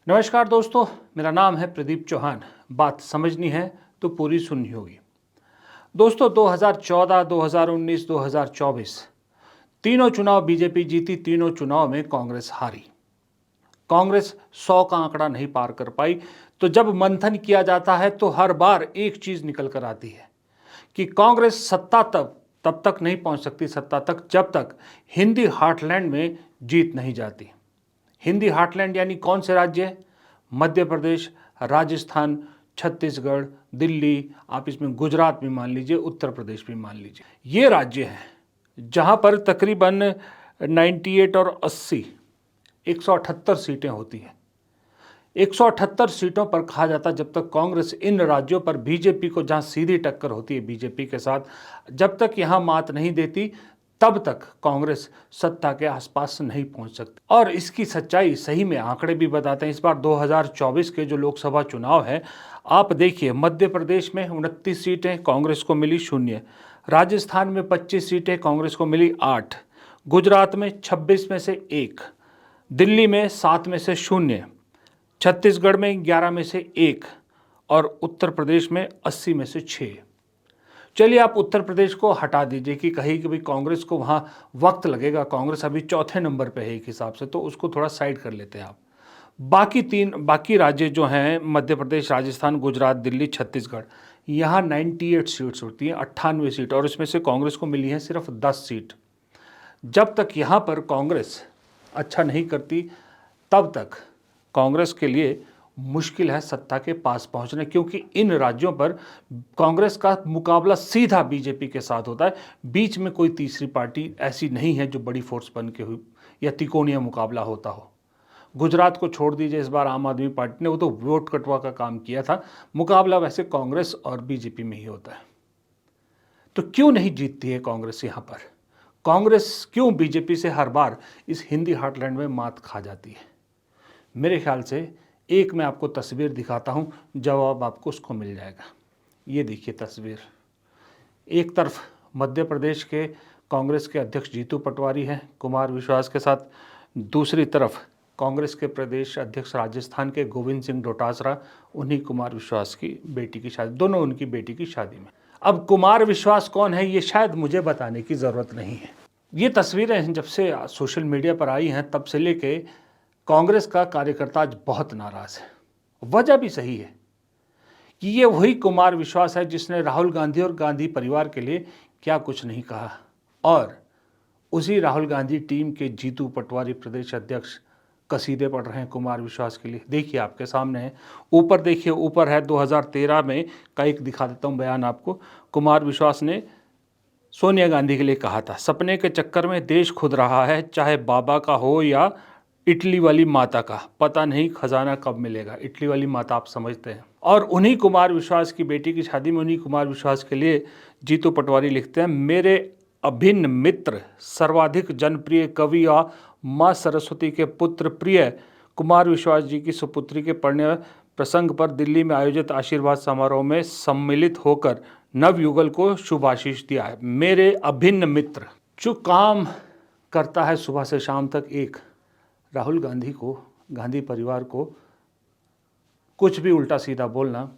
नमस्कार दोस्तों, मेरा नाम है प्रदीप चौहान। बात समझनी है तो पूरी सुननी होगी। दोस्तों, 2014, 2019, 2024 तीनों चुनाव बीजेपी जीती। तीनों चुनाव में कांग्रेस हारी। कांग्रेस 100 का आंकड़ा नहीं पार कर पाई। तो जब मंथन किया जाता है तो हर बार एक चीज निकल कर आती है कि कांग्रेस सत्ता तब तक नहीं पहुंच सकती, सत्ता तक, जब तक हिंदी हार्टलैंड में जीत नहीं जाती। हिंदी हार्टलैंड यानी कौन से राज्य है? मध्य प्रदेश, राजस्थान, छत्तीसगढ़, दिल्ली, आप इसमें गुजरात भी मान लीजिए, उत्तर प्रदेश भी मान लीजिए। ये राज्य हैं जहां पर तकरीबन 98 और 80 178 सीटें होती हैं। 178 सीटों पर कहा जाता जब तक कांग्रेस इन राज्यों पर बीजेपी को, जहां सीधी टक्कर होती है बीजेपी के साथ, जब तक यहां मात नहीं देती तब तक कांग्रेस सत्ता के आसपास नहीं पहुंच सकती। और इसकी सच्चाई सही में आंकड़े भी बताते हैं। इस बार 2024 के जो लोकसभा चुनाव है, आप देखिए, मध्य प्रदेश में 29 सीटें कांग्रेस को मिली 0, राजस्थान में 25 सीटें कांग्रेस को मिली 8, गुजरात में 26 में से 1, दिल्ली में 7 में से 0, छत्तीसगढ़ में 11 में से 1 और उत्तर प्रदेश में 80 में से 6। चलिए, आप उत्तर प्रदेश को हटा दीजिए कि कहीं कि भाई कांग्रेस को वहाँ वक्त लगेगा, कांग्रेस अभी चौथे नंबर पे है एक हिसाब से, तो उसको थोड़ा साइड कर लेते हैं आप। बाकी राज्य जो हैं, मध्य प्रदेश, राजस्थान, गुजरात, दिल्ली, छत्तीसगढ़, यहाँ 98 सीट्स होती हैं, 98 सीट, और इसमें से कांग्रेस को मिली है सिर्फ 10 सीट। जब तक यहाँ पर कांग्रेस अच्छा नहीं करती तब तक कांग्रेस के लिए मुश्किल है सत्ता के पास पहुंचना, क्योंकि इन राज्यों पर कांग्रेस का मुकाबला सीधा बीजेपी के साथ होता है। बीच में कोई तीसरी पार्टी ऐसी नहीं है जो बड़ी फोर्स बन के हुई या तिकोणीय मुकाबला होता हो। गुजरात को छोड़ दीजिए, इस बार आम आदमी पार्टी ने वो तो वोट कटवा का काम किया था। मुकाबला वैसे कांग्रेस और बीजेपी में ही होता है। तो क्यों नहीं जीतती है कांग्रेस यहाँ पर? कांग्रेस क्यों बीजेपी से हर बार इस हिंदी हार्टलैंड में मात खा जाती है? मेरे ख्याल से एक मैं आपको तस्वीर दिखाता हूं, जवाब आपको उसको मिल जाएगा। ये देखिए तस्वीर। एक तरफ मध्य प्रदेश के कांग्रेस के अध्यक्ष जीतू पटवारी हैं कुमार विश्वास के साथ, दूसरी तरफ कांग्रेस के प्रदेश अध्यक्ष राजस्थान के गोविंद सिंह डोटासरा, उन्हीं कुमार विश्वास की बेटी की शादी, दोनों उनकी बेटी की शादी में। अब कुमार विश्वास कौन है ये शायद मुझे बताने की ज़रूरत नहीं है। ये तस्वीरें जब से सोशल मीडिया पर आई हैं तब से लेके कांग्रेस का कार्यकर्ता आज बहुत नाराज है। वजह भी सही है कि ये वही कुमार विश्वास है जिसने राहुल गांधी और गांधी परिवार के लिए क्या कुछ नहीं कहा, और उसी राहुल गांधी टीम के जीतू पटवारी प्रदेश अध्यक्ष कसीदे पढ़ रहे हैं कुमार विश्वास के लिए। देखिए, आपके सामने है, ऊपर देखिए, ऊपर है 2013 में का एक दिखा देता हूँ बयान आपको। कुमार विश्वास ने सोनिया गांधी के लिए कहा था, सपने के चक्कर में देश खुद रहा है, चाहे बाबा का हो या इटली वाली माता का, पता नहीं खजाना कब मिलेगा। इटली वाली माता आप समझते हैं। और उन्हीं कुमार विश्वास की बेटी की शादी में उन्हीं कुमार विश्वास के लिए जीतू पटवारी लिखते हैं, मेरे अभिन्न मित्र, सर्वाधिक जनप्रिय कवि और माँ सरस्वती के पुत्र प्रिय कुमार विश्वास जी की सुपुत्री के पढ़ने प्रसंग पर दिल्ली में आयोजित आशीर्वाद समारोह में सम्मिलित होकर नवयुगल को शुभाशीष दिया है। मेरे अभिन्न मित्र, जो काम करता है सुबह से शाम तक एक राहुल गांधी को, गांधी परिवार को कुछ भी उल्टा सीधा बोलना,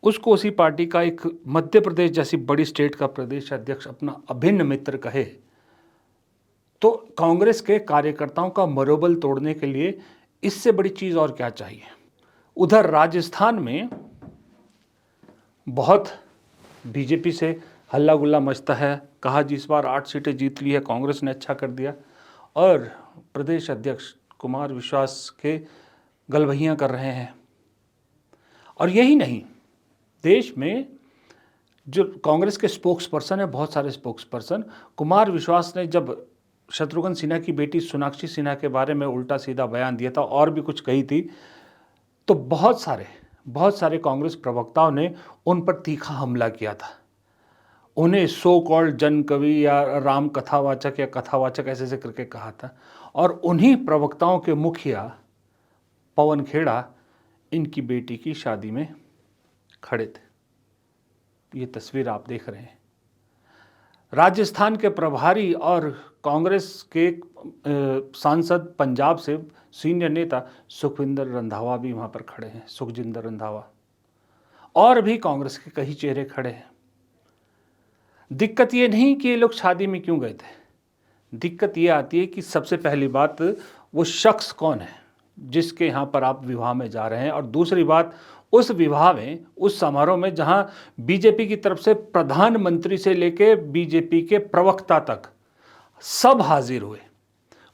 उसको उसी पार्टी का एक मध्य प्रदेश जैसी बड़ी स्टेट का प्रदेश अध्यक्ष अपना अभिन्न मित्र कहे, तो कांग्रेस के कार्यकर्ताओं का मनोबल तोड़ने के लिए इससे बड़ी चीज़ और क्या चाहिए। उधर राजस्थान में बहुत बीजेपी से हल्ला गुल्ला मचता है, कहा जी इस बार 8 सीटें जीत ली है, कांग्रेस ने अच्छा कर दिया, और प्रदेश अध्यक्ष कुमार विश्वास के गलबहियाँ कर रहे हैं। और यही नहीं, देश में जो कांग्रेस के स्पोक्स पर्सन है, बहुत सारे स्पोक्स पर्सन, कुमार विश्वास ने जब शत्रुघ्न सिन्हा की बेटी सोनाक्षी सिन्हा के बारे में उल्टा सीधा बयान दिया था और भी कुछ कही थी, तो बहुत सारे कांग्रेस प्रवक्ताओं ने उन पर तीखा हमला किया था। उन्हें सो कॉल्ड जन कवि या राम कथावाचक या कथावाचक ऐसे ऐसे करके कहा था, और उन्हीं प्रवक्ताओं के मुखिया पवन खेड़ा इनकी बेटी की शादी में खड़े थे। ये तस्वीर आप देख रहे हैं। राजस्थान के प्रभारी और कांग्रेस के सांसद पंजाब से सीनियर नेता सुखविंदर रंधावा भी वहाँ पर खड़े हैं, सुखजिंदर रंधावा, और भी कांग्रेस के कई चेहरे खड़े हैं। दिक्कत ये नहीं कि ये लोग शादी में क्यों गए थे, दिक्कत ये आती है कि सबसे पहली बात वो शख्स कौन है जिसके यहाँ पर आप विवाह में जा रहे हैं, और दूसरी बात उस विवाह में, उस समारोह में जहाँ बीजेपी की तरफ से प्रधानमंत्री से लेके बीजेपी के प्रवक्ता तक सब हाजिर हुए।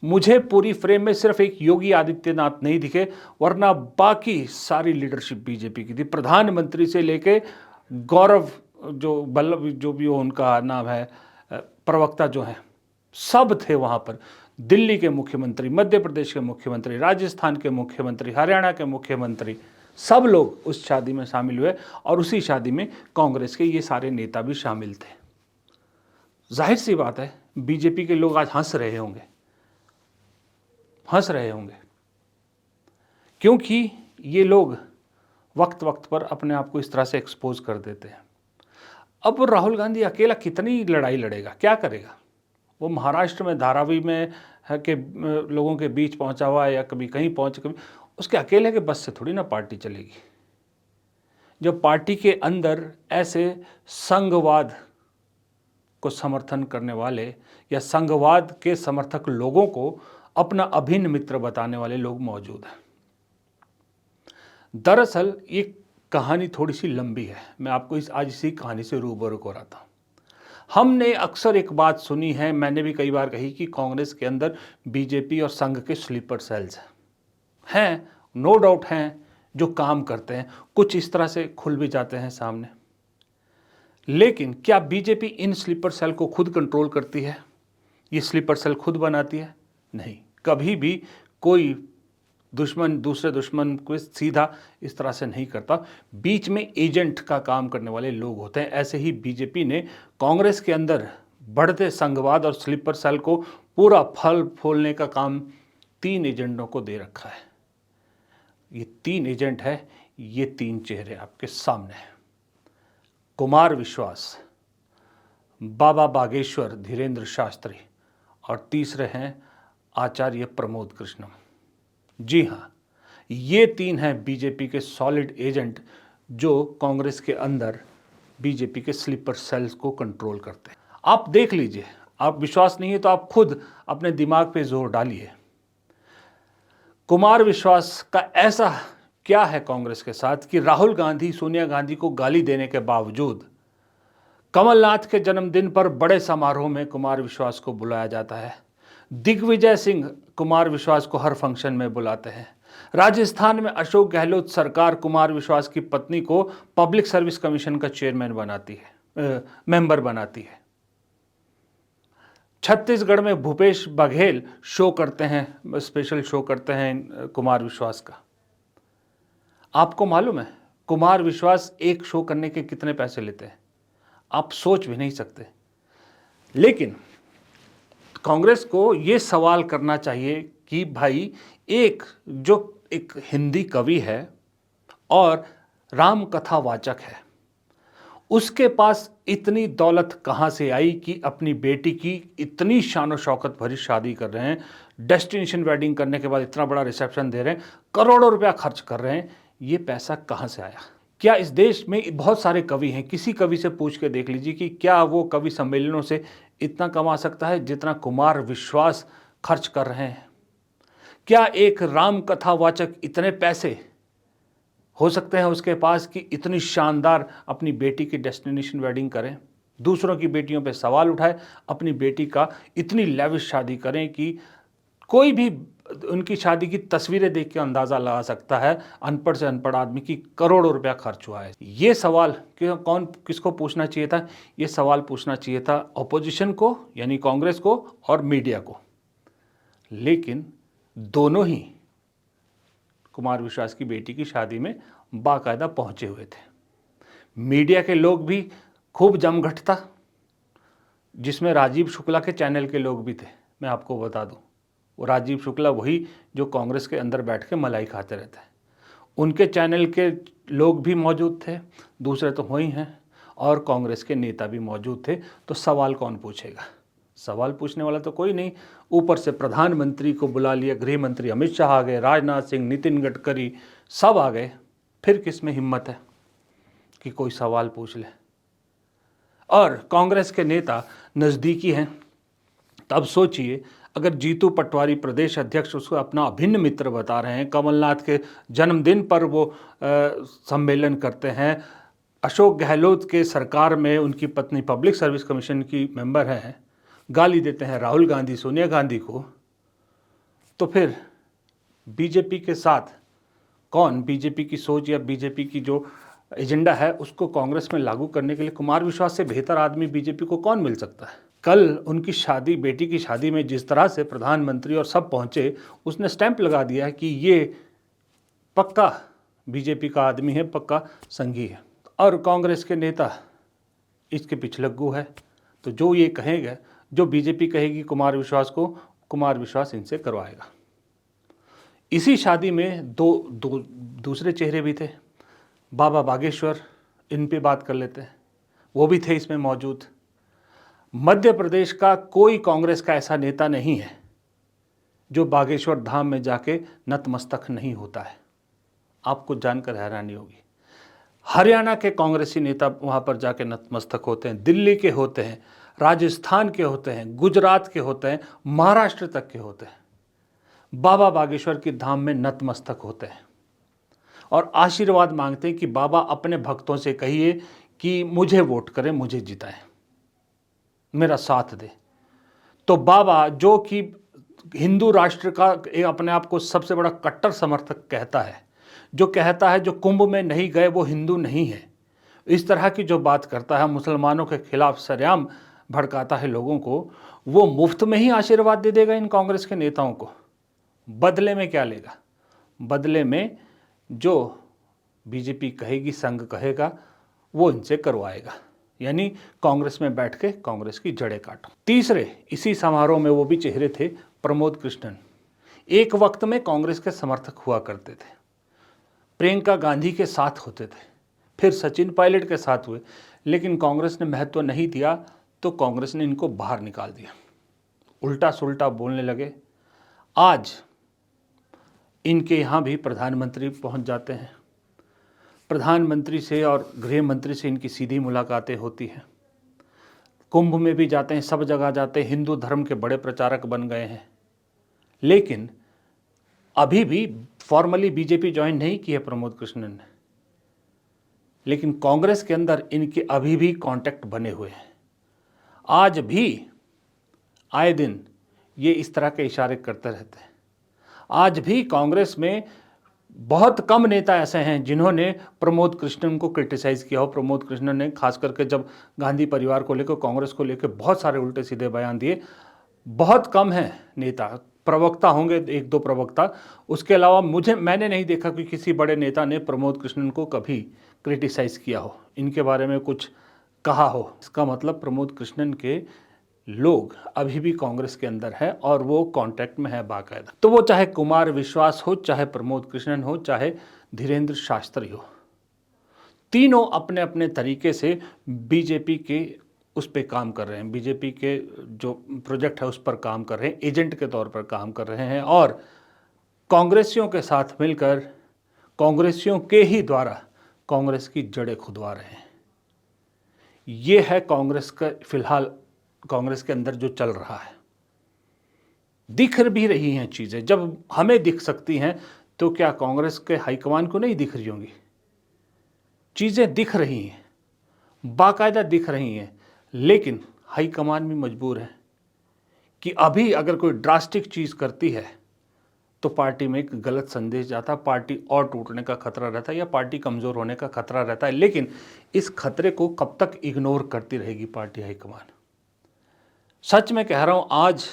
मुझे पूरी फ्रेम में सिर्फ एक योगी आदित्यनाथ नहीं दिखे, वरना बाकी सारी लीडरशिप बीजेपी की थी। प्रधानमंत्री से लेके गौरव जो बल्लभ जो भी वो उनका नाम है, प्रवक्ता जो हैं, सब थे वहाँ पर। दिल्ली के मुख्यमंत्री, मध्य प्रदेश के मुख्यमंत्री, राजस्थान के मुख्यमंत्री, हरियाणा के मुख्यमंत्री, सब लोग उस शादी में शामिल हुए, और उसी शादी में कांग्रेस के ये सारे नेता भी शामिल थे। जाहिर सी बात है बीजेपी के लोग आज हंस रहे होंगे, क्योंकि ये लोग वक्त वक्त पर अपने आप को इस तरह से एक्सपोज कर देते हैं। अब राहुल गांधी अकेला कितनी लड़ाई लड़ेगा, क्या करेगा? वो महाराष्ट्र में धारावी में है कि लोगों के बीच पहुंचा हुआ है, या कभी कहीं पहुंच, कभी उसके अकेले के बस से थोड़ी ना पार्टी चलेगी। जब पार्टी के अंदर ऐसे संघवाद को समर्थन करने वाले या संघवाद के समर्थक लोगों को अपना अभिन्न मित्र बताने वाले लोग मौजूद हैं। दरअसल ये कहानी थोड़ी सी लंबी है, मैं आपको आज इसी कहानी से रूबरू कराता हूँ। हमने अक्सर एक बात सुनी है, मैंने भी कई बार कही, कि कांग्रेस के अंदर बीजेपी और संघ के स्लीपर सेल्स हैं, नो डाउट हैं, जो काम करते हैं, कुछ इस तरह से खुल भी जाते हैं सामने। लेकिन क्या बीजेपी इन स्लीपर सेल को खुद कंट्रोल करती है? ये स्लीपर सेल खुद बनाती है? नहीं, कभी भी कोई दुश्मन दूसरे दुश्मन को सीधा इस तरह से नहीं करता। बीच में एजेंट का काम करने वाले लोग होते हैं। ऐसे ही बीजेपी ने कांग्रेस के अंदर बढ़ते संघवाद और स्लीपर सेल को पूरा फल फूलने का काम 3 एजेंटों को दे रखा है। ये 3 एजेंट है, ये 3 चेहरे आपके सामने हैं। कुमार विश्वास, बाबा बागेश्वर धीरेन्द्र शास्त्री, और तीसरे हैं आचार्य प्रमोद कृष्णम। जी हाँ, ये 3 हैं बीजेपी के सॉलिड एजेंट जो कांग्रेस के अंदर बीजेपी के स्लीपर सेल्स को कंट्रोल करते हैं। आप देख लीजिए, आप विश्वास नहीं है तो आप खुद अपने दिमाग पे जोर डालिए। कुमार विश्वास का ऐसा क्या है कांग्रेस के साथ कि राहुल गांधी, सोनिया गांधी को गाली देने के बावजूद कमलनाथ के जन्मदिन पर बड़े समारोह में कुमार विश्वास को बुलाया जाता है। दिग्विजय सिंह कुमार विश्वास को हर फंक्शन में बुलाते हैं। राजस्थान में अशोक गहलोत सरकार कुमार विश्वास की पत्नी को पब्लिक सर्विस कमीशन का चेयरमैन बनाती है, मेंबर बनाती है। छत्तीसगढ़ में भूपेश बघेल शो करते हैं, स्पेशल शो करते हैं कुमार विश्वास का। आपको मालूम है कुमार विश्वास एक शो करने के कितने पैसे लेते हैं? आप सोच भी नहीं सकते। लेकिन कांग्रेस को ये सवाल करना चाहिए कि भाई, एक हिंदी कवि है और राम कथा वाचक है, उसके पास इतनी दौलत कहाँ से आई कि अपनी बेटी की इतनी शान और शौकत भरी शादी कर रहे हैं, डेस्टिनेशन वेडिंग करने के बाद इतना बड़ा रिसेप्शन दे रहे हैं, करोड़ों रुपया खर्च कर रहे हैं। ये पैसा कहाँ से आया? क्या इस देश में बहुत सारे कवि हैं, किसी कवि से पूछ के देख लीजिए कि क्या वो कवि सम्मेलनों से इतना कमा सकता है जितना कुमार विश्वास खर्च कर रहे हैं? क्या एक राम कथा वाचक इतने पैसे हो सकते हैं उसके पास कि इतनी शानदार अपनी बेटी की डेस्टिनेशन वेडिंग करें, दूसरों की बेटियों पे सवाल उठाए, अपनी बेटी का इतनी लेविश शादी करें कि कोई भी उनकी शादी की तस्वीरें देख के अंदाज़ा लगा सकता है, अनपढ़ से अनपढ़ आदमी, की करोड़ों रुपया खर्च हुआ है। ये सवाल किसको पूछना चाहिए था? ये सवाल पूछना चाहिए था ऑपोजिशन को, यानी कांग्रेस को और मीडिया को। लेकिन दोनों ही कुमार विश्वास की बेटी की शादी में बाकायदा पहुंचे हुए थे। मीडिया के लोग भी खूब जमघट था, जिसमें राजीव शुक्ला के चैनल के लोग भी थे। मैं आपको बता दूं, वो राजीव शुक्ला वही जो कांग्रेस के अंदर बैठ के मलाई खाते रहते हैं, उनके चैनल के लोग भी मौजूद थे, दूसरे तो वही हैं। और कांग्रेस के नेता भी मौजूद थे। तो सवाल कौन पूछेगा? सवाल पूछने वाला तो कोई नहीं। ऊपर से प्रधानमंत्री को बुला लिया, गृह मंत्री अमित शाह आ गए, राजनाथ सिंह, नितिन गडकरी सब आ गए। फिर किस में हिम्मत है कि कोई सवाल पूछ ले? और कांग्रेस के नेता नज़दीकी हैं। तो अब सोचिए, अगर जीतू पटवारी प्रदेश अध्यक्ष उसको अपना अभिन्न मित्र बता रहे हैं, कमलनाथ के जन्मदिन पर वो सम्मेलन करते हैं, अशोक गहलोत के सरकार में उनकी पत्नी पब्लिक सर्विस कमीशन की मेंबर है, गाली देते हैं राहुल गांधी, सोनिया गांधी को, तो फिर बीजेपी के साथ कौन, बीजेपी की सोच या बीजेपी की जो एजेंडा है उसको कांग्रेस में लागू करने के लिए कुमार विश्वास से बेहतर आदमी बीजेपी को कौन मिल सकता है? कल उनकी शादी, बेटी की शादी में जिस तरह से प्रधानमंत्री और सब पहुंचे, उसने स्टैंप लगा दिया है कि ये पक्का बीजेपी का आदमी है, पक्का संघी है। और कांग्रेस के नेता इसके पिछलग्गू है। तो जो ये कहेगा, जो बीजेपी कहेगी कुमार विश्वास को, कुमार विश्वास इनसे करवाएगा। इसी शादी में दूसरे चेहरे भी थे। बाबा बागेश्वर, इन पे बात कर लेते हैं, वो भी थे इसमें मौजूद। मध्य प्रदेश का कोई कांग्रेस का ऐसा नेता नहीं है जो बागेश्वर धाम में जाके नतमस्तक नहीं होता है। आपको जानकर हैरानी होगी। हरियाणा के कांग्रेसी नेता वहाँ पर जाके नतमस्तक होते हैं, दिल्ली के होते हैं, राजस्थान के होते हैं, गुजरात के होते हैं, महाराष्ट्र तक के होते हैं। बाबा बागेश्वर की धाम में नतमस्तक होते हैं और आशीर्वाद मांगते हैं कि बाबा अपने भक्तों से कहिए कि मुझे वोट करें, मुझे जिताएं, मेरा साथ दे। तो बाबा, जो कि हिंदू राष्ट्र का अपने आप को सबसे बड़ा कट्टर समर्थक कहता है, जो कहता है जो कुंभ में नहीं गए वो हिंदू नहीं है, इस तरह की जो बात करता है, मुसलमानों के खिलाफ सरेआम भड़काता है लोगों को, वो मुफ्त में ही आशीर्वाद दे देगा इन कांग्रेस के नेताओं को। बदले में क्या लेगा? बदले में जो बीजेपी कहेगी, संघ कहेगा, वो इनसे करवाएगा। यानी कांग्रेस में बैठ के कांग्रेस की जड़ें काटो। तीसरे इसी समारोह में वो भी चेहरे थे, प्रमोद कृष्णन। एक वक्त में कांग्रेस के समर्थक हुआ करते थे, प्रियंका गांधी के साथ होते थे, फिर सचिन पायलट के साथ हुए, लेकिन कांग्रेस ने महत्व नहीं दिया तो कांग्रेस ने इनको बाहर निकाल दिया। उल्टा सुल्टा बोलने लगे। आज इनके यहाँ भी प्रधानमंत्री पहुँच जाते हैं। प्रधानमंत्री से और गृह मंत्री से इनकी सीधी मुलाकातें होती हैं। कुंभ में भी जाते हैं, सब जगह जाते हैं, हिंदू धर्म के बड़े प्रचारक बन गए हैं। लेकिन अभी भी फॉर्मली बीजेपी ज्वाइन नहीं की है प्रमोद कृष्णन ने, लेकिन कांग्रेस के अंदर इनके अभी भी कांटेक्ट बने हुए हैं। आज भी आए दिन ये इस तरह के इशारे करते रहते हैं। आज भी कांग्रेस में बहुत कम नेता ऐसे हैं जिन्होंने प्रमोद कृष्णन को क्रिटिसाइज़ किया हो। प्रमोद कृष्णन ने खास करके जब गांधी परिवार को लेकर, कांग्रेस को लेकर बहुत सारे उल्टे सीधे बयान दिए। बहुत कम हैं नेता, प्रवक्ता होंगे एक दो प्रवक्ता, उसके अलावा मैंने नहीं देखा कि किसी बड़े नेता ने प्रमोद कृष्णन को कभी क्रिटिसाइज़ किया हो, इनके बारे में कुछ कहा हो। इसका मतलब प्रमोद कृष्णन के लोग अभी भी कांग्रेस के अंदर है और वो कांटेक्ट में है बाकायदा। तो वो चाहे कुमार विश्वास हो, चाहे प्रमोद कृष्णन हो, चाहे धीरेन्द्र शास्त्री हो, तीनों अपने अपने तरीके से बीजेपी के उस पर काम कर रहे हैं, बीजेपी के जो प्रोजेक्ट है उस पर काम कर रहे हैं, एजेंट के तौर पर काम कर रहे हैं और कांग्रेसियों के साथ मिलकर कांग्रेसियों के ही द्वारा कांग्रेस की जड़ें खुदवा रहे हैं। ये है कांग्रेस का फिलहाल कांग्रेस के अंदर जो चल रहा है। दिख भी रही हैं चीज़ें। जब हमें दिख सकती हैं तो क्या कांग्रेस के हाईकमान को नहीं दिख रही होंगी? चीज़ें दिख रही हैं, बाकायदा दिख रही हैं, लेकिन हाईकमान भी मजबूर है कि अभी अगर कोई ड्रास्टिक चीज़ करती है तो पार्टी में एक गलत संदेश जाता, पार्टी और टूटने का खतरा रहता है या पार्टी कमज़ोर होने का खतरा रहता है। लेकिन इस खतरे को कब तक इग्नोर करती रहेगी पार्टी हाईकमान? सच में कह रहा हूँ, आज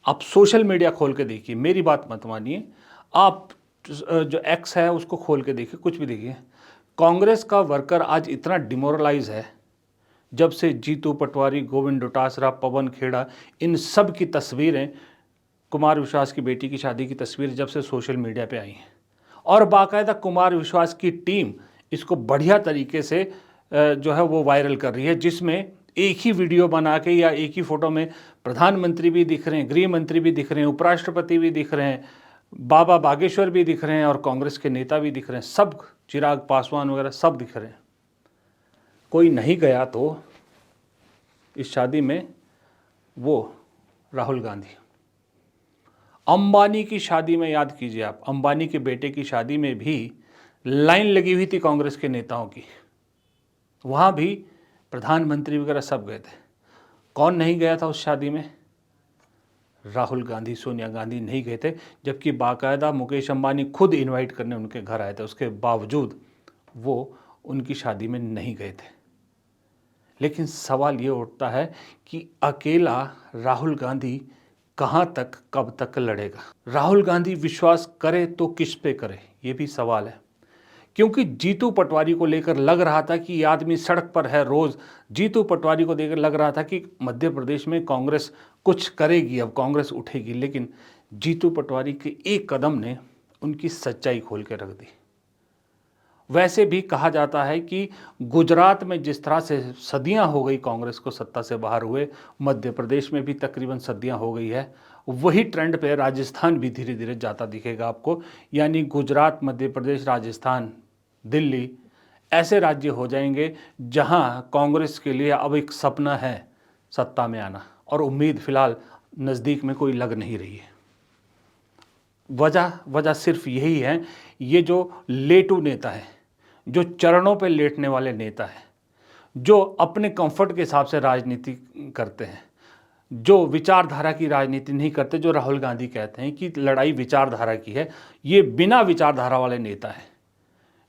आप सोशल मीडिया खोल के देखिए, मेरी बात मत मानिए, आप जो एक्स है उसको खोल के देखिए, कुछ भी देखिए, कांग्रेस का वर्कर आज इतना डिमोरलाइज है। जब से जीतू पटवारी, गोविंद डोटासरा, पवन खेड़ा, इन सब की तस्वीरें, कुमार विश्वास की बेटी की शादी की तस्वीर जब से सोशल मीडिया पे आई हैं और बाकायदा कुमार विश्वास की टीम इसको बढ़िया तरीके से जो है वो वायरल कर रही है, जिसमें एक ही वीडियो बना के या एक ही फोटो में प्रधानमंत्री भी दिख रहे हैं, गृह मंत्री भी दिख रहे हैं, उपराष्ट्रपति भी दिख रहे हैं, बाबा बागेश्वर भी दिख रहे हैं और कांग्रेस के नेता भी दिख रहे हैं, सब चिराग पासवान वगैरह सब दिख रहे हैं। कोई नहीं गया तो इस शादी में वो राहुल गांधी। अंबानी की शादी में याद कीजिए आप, अंबानी के बेटे की शादी में भी लाइन लगी हुई थी कांग्रेस के नेताओं की, वहाँ भी प्रधानमंत्री वगैरह सब गए थे। कौन नहीं गया था उस शादी में? राहुल गांधी, सोनिया गांधी नहीं गए थे, जबकि बाकायदा मुकेश अंबानी खुद इनवाइट करने उनके घर आए थे, उसके बावजूद वो उनकी शादी में नहीं गए थे। लेकिन सवाल ये उठता है कि अकेला राहुल गांधी कहाँ तक, कब तक लड़ेगा? राहुल गांधी विश्वास करे तो किस पे करे, ये भी सवाल है। क्योंकि जीतू पटवारी को लेकर लग रहा था कि ये आदमी सड़क पर है रोज, जीतू पटवारी को लेकर लग रहा था कि मध्य प्रदेश में कांग्रेस कुछ करेगी, अब कांग्रेस उठेगी। लेकिन जीतू पटवारी के एक कदम ने उनकी सच्चाई खोल के रख दी। वैसे भी कहा जाता है कि गुजरात में जिस तरह से सदियां हो गई कांग्रेस को सत्ता से बाहर हुए, मध्य प्रदेश में भी तकरीबन सदियां हो गई है। वही ट्रेंड पे राजस्थान भी धीरे धीरे जाता दिखेगा आपको। यानी गुजरात, मध्य प्रदेश, राजस्थान, दिल्ली ऐसे राज्य हो जाएंगे जहां कांग्रेस के लिए अब एक सपना है सत्ता में आना, और उम्मीद फिलहाल नज़दीक में कोई लग नहीं रही है। वजह सिर्फ यही है, ये जो लेटू नेता है, जो चरणों पे लेटने वाले नेता हैं, जो अपने कंफर्ट के हिसाब से राजनीति करते हैं, जो विचारधारा की राजनीति नहीं करते, जो राहुल गांधी कहते हैं कि लड़ाई विचारधारा की है, ये बिना विचारधारा वाले नेता हैं,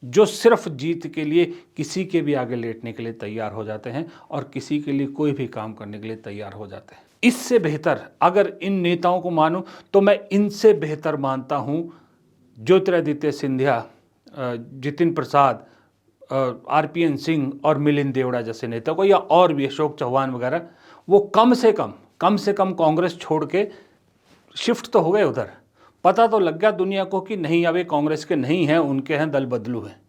जो सिर्फ जीत के लिए किसी के भी आगे लेटने के लिए तैयार हो जाते हैं और किसी के लिए कोई भी काम करने के लिए तैयार हो जाते हैं। इससे बेहतर अगर इन नेताओं को मानूं तो मैं इनसे बेहतर मानता हूं ज्योतिरादित्य सिंधिया, जितिन प्रसाद, आरपीएन सिंह और मिलिंद देवड़ा जैसे नेता को, या और भी अशोक चौहान वगैरह। वो कम से कम कांग्रेस छोड़ के शिफ्ट तो हो गए उधर, पता तो लग गया दुनिया को कि नहीं अब ये कांग्रेस के नहीं हैं, उनके हैं, दल बदलू हैं।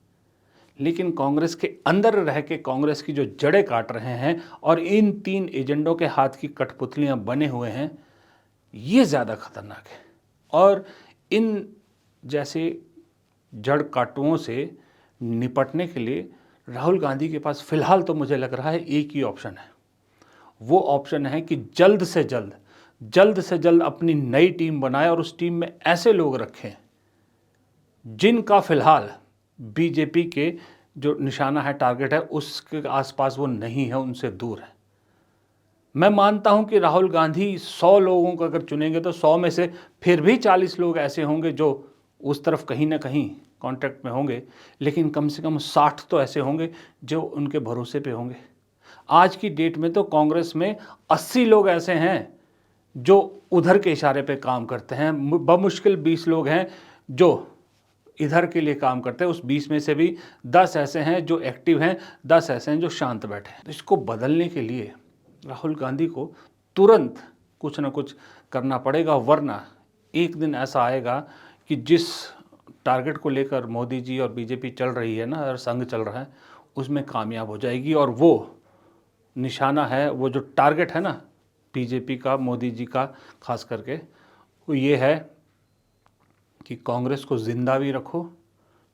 लेकिन कांग्रेस के अंदर रह के कांग्रेस की जो जड़ें काट रहे हैं और इन तीन एजेंडों के हाथ की कठपुतलियां बने हुए हैं, ये ज़्यादा खतरनाक है। और इन जैसे जड़ काटुओं से निपटने के लिए राहुल गांधी के पास फिलहाल तो मुझे लग रहा है एक ही ऑप्शन है। वो ऑप्शन है कि जल्द से जल्द अपनी नई टीम बनाए और उस टीम में ऐसे लोग रखें जिनका फिलहाल बीजेपी के जो निशाना है, टारगेट है, उसके आसपास वो नहीं है, उनसे दूर है। मैं मानता हूं कि राहुल गांधी 100 लोगों को अगर चुनेंगे तो 100 में से फिर भी 40 लोग ऐसे होंगे जो उस तरफ कहीं ना कहीं कॉन्टैक्ट में होंगे, लेकिन कम से कम 60 तो ऐसे होंगे जो उनके भरोसे पे होंगे। आज की डेट में तो कांग्रेस में 80 लोग ऐसे हैं जो उधर के इशारे पे काम करते हैं, बमुश्किल 20 लोग हैं जो इधर के लिए काम करते हैं। उस 20 में से भी 10 ऐसे हैं जो एक्टिव हैं, 10 ऐसे हैं जो शांत बैठे हैं। तो इसको बदलने के लिए राहुल गांधी को तुरंत कुछ ना कुछ करना पड़ेगा, वरना एक दिन ऐसा आएगा कि जिस टारगेट को लेकर मोदी जी और बीजेपी चल रही है ना, और संघ चल रहा है, उसमें कामयाब हो जाएगी। और वो निशाना है, वो जो टारगेट है ना बीजेपी का, मोदी जी का खास करके, वो ये है कि कांग्रेस को जिंदा भी रखो,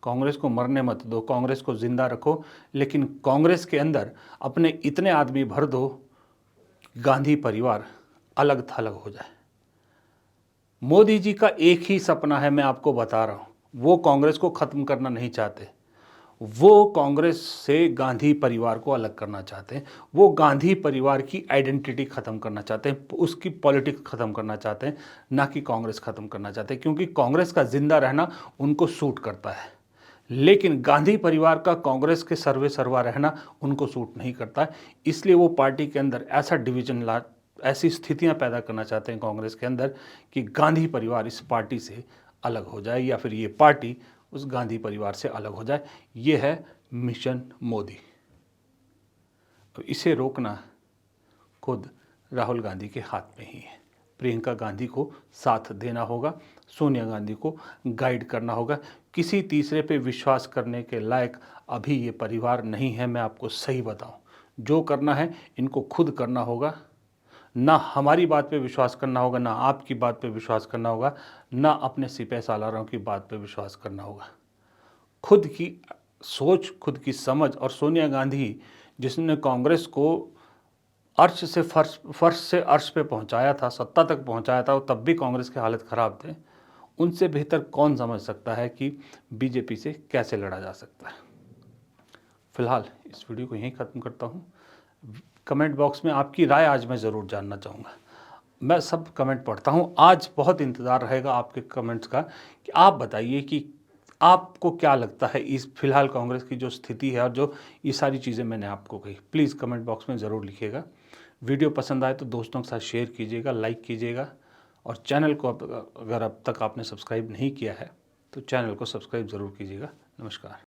कांग्रेस को मरने मत दो, कांग्रेस को जिंदा रखो, लेकिन कांग्रेस के अंदर अपने इतने आदमी भर दो कि गांधी परिवार अलग थलग हो जाए। मोदी जी का एक ही सपना है, मैं आपको बता रहा हूँ, वो कांग्रेस को ख़त्म करना नहीं चाहते, वो कांग्रेस से गांधी परिवार को अलग करना चाहते हैं, वो गांधी परिवार की आइडेंटिटी ख़त्म करना चाहते हैं, उसकी पॉलिटिक्स ख़त्म करना चाहते हैं, ना कि कांग्रेस ख़त्म करना चाहते हैं। क्योंकि कांग्रेस का जिंदा रहना उनको सूट करता है, लेकिन गांधी परिवार का कांग्रेस के सर्वे सर्वा रहना उनको सूट नहीं करता है। इसलिए वो पार्टी के अंदर ऐसा डिवीजन ऐसी स्थितियां पैदा करना चाहते हैं कांग्रेस के अंदर कि गांधी परिवार इस पार्टी से अलग हो जाए, या फिर ये पार्टी उस गांधी परिवार से अलग हो जाए। ये है मिशन मोदी। तो इसे रोकना खुद राहुल गांधी के हाथ में ही है। प्रियंका गांधी को साथ देना होगा सोनिया गांधी को गाइड करना होगा। किसी तीसरे पे विश्वास करने के लायक अभी ये परिवार नहीं है। मैं आपको सही बताऊं, जो करना है इनको खुद करना होगा। ना हमारी बात पे विश्वास करना होगा, ना आपकी बात पे विश्वास करना होगा, ना अपने सिपह सालारों की बात पे विश्वास करना होगा। खुद की सोच, खुद की समझ। और सोनिया गांधी जिसने कांग्रेस को अर्श से फर्श से अर्श पे पहुंचाया था, सत्ता तक पहुंचाया था, तब भी कांग्रेस के हालत ख़राब थे। उनसे बेहतर कौन समझ सकता है कि बीजेपी से कैसे लड़ा जा सकता है। फिलहाल इस वीडियो को यहीं ख़त्म करता हूँ। कमेंट बॉक्स में आपकी राय आज मैं ज़रूर जानना चाहूँगा। मैं सब कमेंट पढ़ता हूँ। आज बहुत इंतज़ार रहेगा आपके कमेंट्स का कि आप बताइए कि आपको क्या लगता है इस फिलहाल कांग्रेस की जो स्थिति है और जो ये सारी चीज़ें मैंने आपको कही। प्लीज़ कमेंट बॉक्स में ज़रूर लिखिएगा। वीडियो पसंद आए तो दोस्तों के साथ शेयर कीजिएगा, लाइक कीजिएगा, और चैनल को अगर अब तक आपने सब्सक्राइब नहीं किया है तो चैनल को सब्सक्राइब ज़रूर कीजिएगा। नमस्कार।